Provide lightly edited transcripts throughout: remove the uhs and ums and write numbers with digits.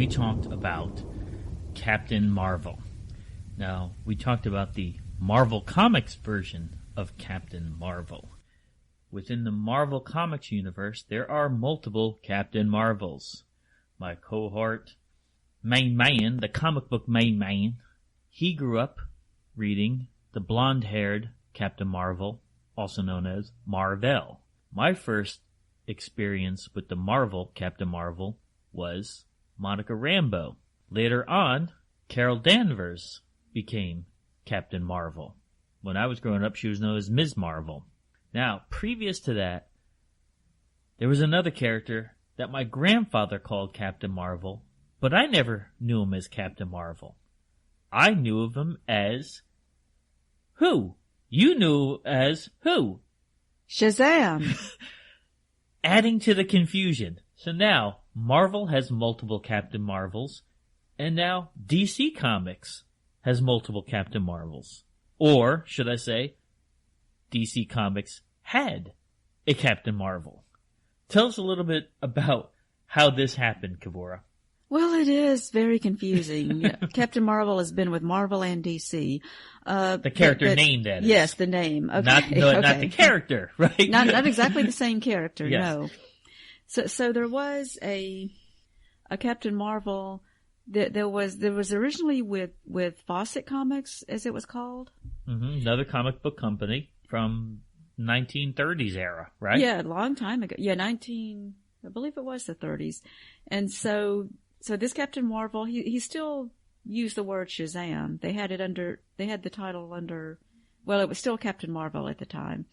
we talked about Captain Marvel. Now, we talked about the Marvel Comics version of Captain Marvel. Within the Marvel Comics universe, there are multiple Captain Marvels. My cohort, main man, the comic book main man, he grew up reading the blonde-haired Captain Marvel, also known as Marvel. My first experience with the Marvel Captain Marvel was Monica Rambeau. Later on, Carol Danvers became Captain Marvel. When I was growing up, she was known as Ms. Marvel. Now, previous to that, there was another character that my grandfather called Captain Marvel, but I never knew him as Captain Marvel. I knew of him as who? You knew as who? Shazam. Adding to the confusion. So now, Marvel has multiple Captain Marvels, and now DC Comics has multiple Captain Marvels. Or, should I say, DC Comics had a Captain Marvel. Tell us a little bit about how this happened, Kavora. Well, it is very confusing. Captain Marvel has been with Marvel and DC. The character name, that is. Yes, the name. Okay. Not the character, right? Not exactly the same character, yes. No. So there was a Captain Marvel that there was originally with Fawcett Comics, as it was called. Mm-hmm. Another comic book company from 1930s era, right? Yeah, a long time ago. Yeah, I believe it was the 30s. And so this Captain Marvel, he still used the word Shazam. They had the title under, well, it was still Captain Marvel at the time.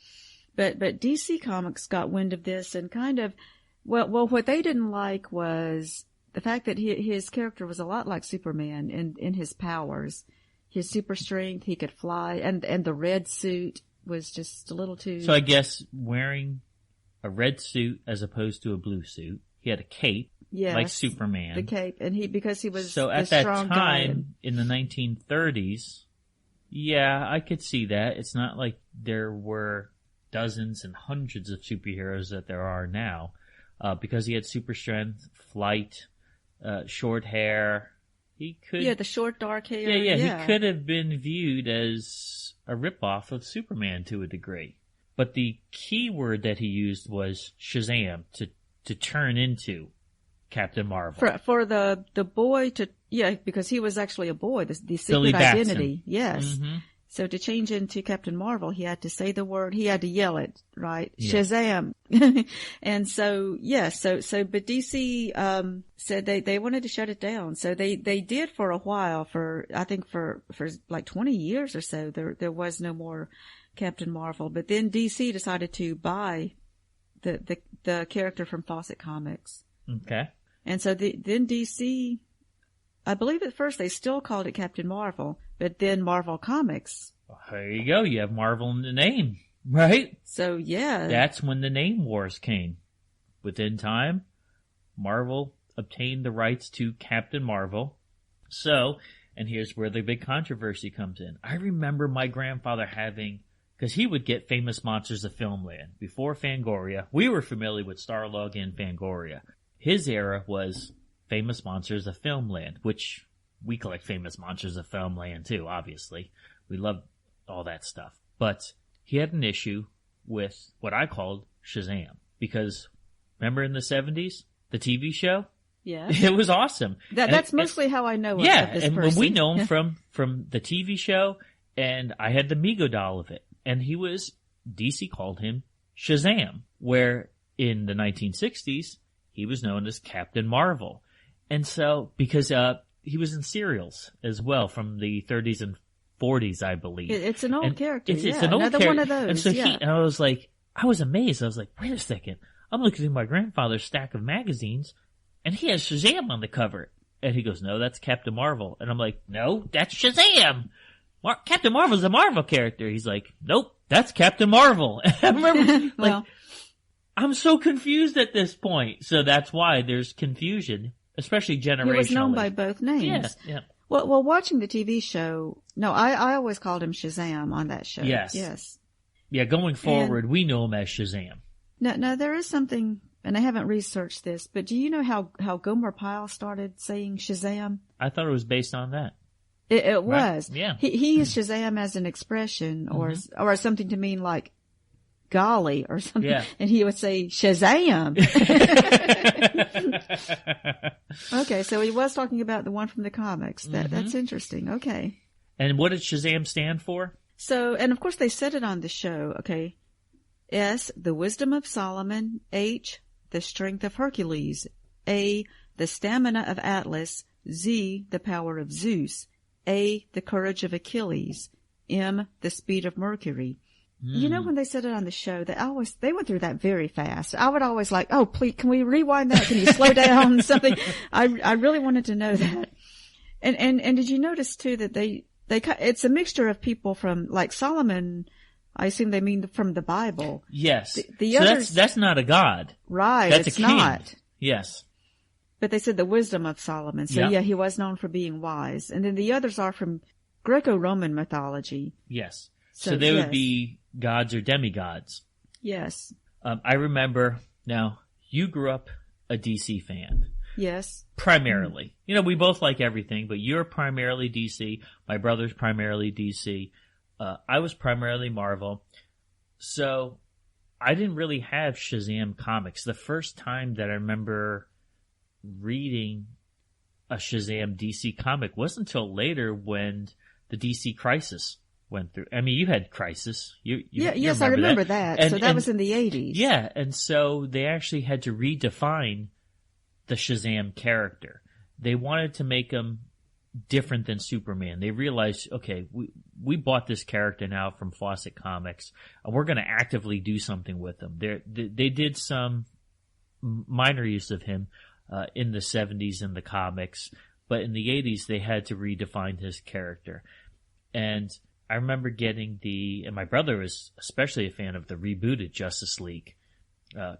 But DC Comics got wind of this and kind of, well, what they didn't like was the fact that his character was a lot like Superman in his powers. His super strength, he could fly, and the red suit was just a little too... So I guess wearing a red suit as opposed to a blue suit, he had a cape, yes, like Superman. The cape, and because he was so at that time, in the 1930s, yeah, I could see that. It's not like there were dozens and hundreds of superheroes that there are now, because he had super strength, flight, short hair. He could, the short dark hair. Yeah, he could have been viewed as a ripoff of Superman to a degree. But the key word that he used was Shazam, to turn into Captain Marvel. For the boy to, because he was actually a boy, the Billy secret Batson. identity. Yes. Mm-hmm. So to change into Captain Marvel, he had to say the word, he had to yell it, right? Yeah. Shazam. And so, but DC, said they wanted to shut it down. So they did for a while, I think for like 20 years or so, there was no more Captain Marvel. But then DC decided to buy the character from Fawcett Comics. Okay. And so then DC, I believe at first they still called it Captain Marvel, but then Marvel Comics. There you go. You have Marvel in the name, right? So, yeah. That's when the name wars came. Within time, Marvel obtained the rights to Captain Marvel. So, and here's where the big controversy comes in. I remember my grandfather having, because he would get Famous Monsters of Filmland. Before Fangoria, we were familiar with Starlog and Fangoria. His era was Famous Monsters of Filmland, which we collect Famous Monsters of Filmland too, obviously. We love all that stuff. But he had an issue with what I called Shazam. Because, remember in the 70s, the TV show? Yeah. It was awesome. That's mostly how I know of this and person. we know him from the TV show, and I had the Mego doll of it. And DC called him Shazam, where in the 1960s, he was known as Captain Marvel. And so, because he was in serials as well from the 30s and 40s, I believe. It's an old character. It's an old another character. One of those. And so I was amazed. I was like, wait a second. I'm looking through my grandfather's stack of magazines, and he has Shazam on the cover. And he goes, no, that's Captain Marvel. And I'm like, no, that's Shazam. Captain Marvel's a Marvel character. He's like, nope, that's Captain Marvel. And I remember, well, I'm so confused at this point. So that's why there's confusion, especially generationally. He was known by both names. Yeah. Well, watching the TV show, no, I always called him Shazam on that show. Yes. Yeah, going forward, we know him as Shazam. No, there is something and I haven't researched this, but do you know how Gomer Pyle started saying Shazam? I thought it was based on that. It was. Right? Yeah. He used Shazam as an expression or something to mean like golly or something. Yeah. And he would say Shazam. Okay, so he was talking about the one from the comics. That's interesting. Okay. And what did Shazam stand for? So, and of course they said it on the show, okay. S, the wisdom of Solomon. H, the strength of Hercules. A, the stamina of Atlas. Z, the power of Zeus. A, the courage of Achilles. M, the speed of Mercury. You know, when they said it on the show, they went through that very fast. I would always like, oh, please, can we rewind that? Can you slow down something? I really wanted to know that. And did you notice too that it's a mixture of people from, like Solomon, I assume they mean from the Bible. Yes. The so others, that's not a god. Right. That's it's a king. not. Yes. But they said the wisdom of Solomon. So yeah, he was known for being wise. And then the others are from Greco-Roman mythology. Yes. So they would be gods or demigods. Yes. I remember, now, you grew up a DC fan. Yes. Primarily. You know, we both like everything, but you're primarily DC. My brother's primarily DC. I was primarily Marvel. So I didn't really have Shazam comics. The first time that I remember reading a Shazam DC comic wasn't until later when the DC Crisis went through. I mean, you had Crisis. Yes, I remember that. And, so that was in the 80s. Yeah, and so they actually had to redefine the Shazam character. They wanted to make him different than Superman. They realized, okay, we bought this character now from Fawcett Comics, and we're going to actively do something with him. They did some minor use of him in the 70s in the comics, but in the 80s they had to redefine his character. And I remember getting and my brother was especially a fan of the rebooted Justice League.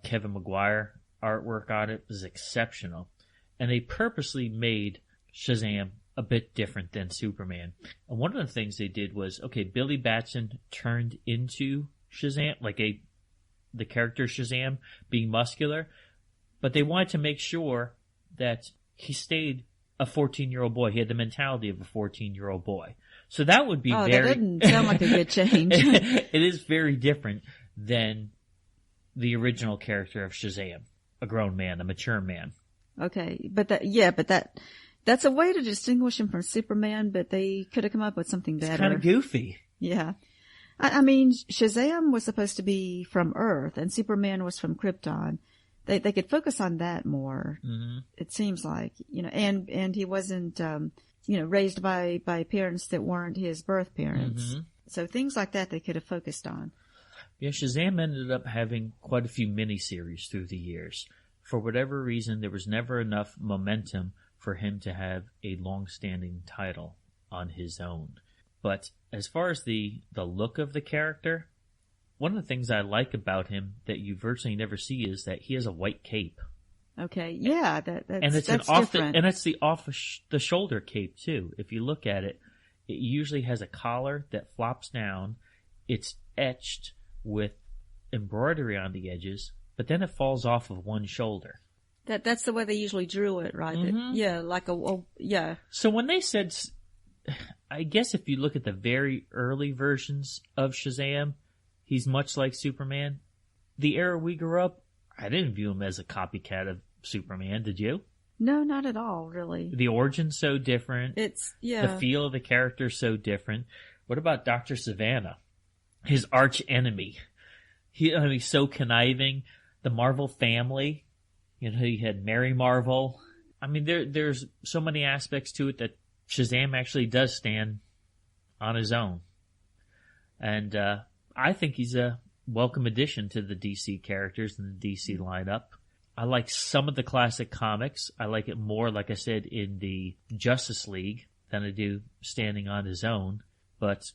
Kevin Maguire artwork on it was exceptional. And they purposely made Shazam a bit different than Superman. And one of the things they did was, okay, Billy Batson turned into Shazam, like the character Shazam being muscular, but they wanted to make sure that he stayed a 14-year-old boy. He had the mentality of a 14-year-old boy. So that would be that doesn't sound like a good change. It is very different than the original character of Shazam, a grown man, a mature man. Okay, but that's a way to distinguish him from Superman, but they could have come up with something better. It's kind of goofy. Yeah. I mean, Shazam was supposed to be from Earth, and Superman was from Krypton. They could focus on that more. Mm-hmm. It seems like, and he wasn't, raised by parents that weren't his birth parents. Mm-hmm. So things like that they could have focused on. Yeah, Shazam ended up having quite a few miniseries through the years. For whatever reason, there was never enough momentum for him to have a long-standing title on his own. But as far as the look of the character, one of the things I like about him that you virtually never see is that he has a white cape. Okay, yeah, that's different. And it's the off the shoulder cape too. If you look at it, it usually has a collar that flops down. It's etched with embroidery on the edges, but then it falls off of one shoulder. That's the way they usually drew it, right? Mm-hmm. Yeah, like yeah. So when they said, I guess if you look at the very early versions of Shazam, he's much like Superman. The era we grew up, I didn't view him as a copycat of Superman. Did you? No, not at all, really. The origin's so different. The feel of the character's so different. What about Dr. Savannah? His arch enemy. He's so conniving. The Marvel family. He had Mary Marvel. I mean, there's so many aspects to it that Shazam actually does stand on his own. And I think he's a welcome addition to the DC characters and the DC lineup. I like some of the classic comics. I like it more, like I said, in the Justice League than I do standing on his own. But,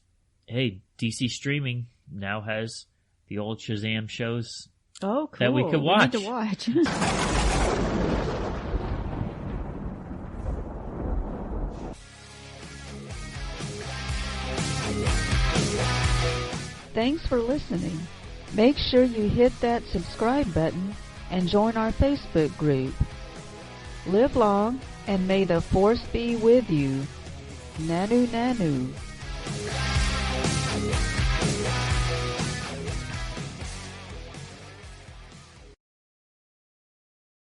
hey, DC streaming now has the old Shazam shows that we could watch. We need to watch. Thanks for listening. Make sure you hit that subscribe button and join our Facebook group. Live long, and may the Force be with you. Nanu Nanu.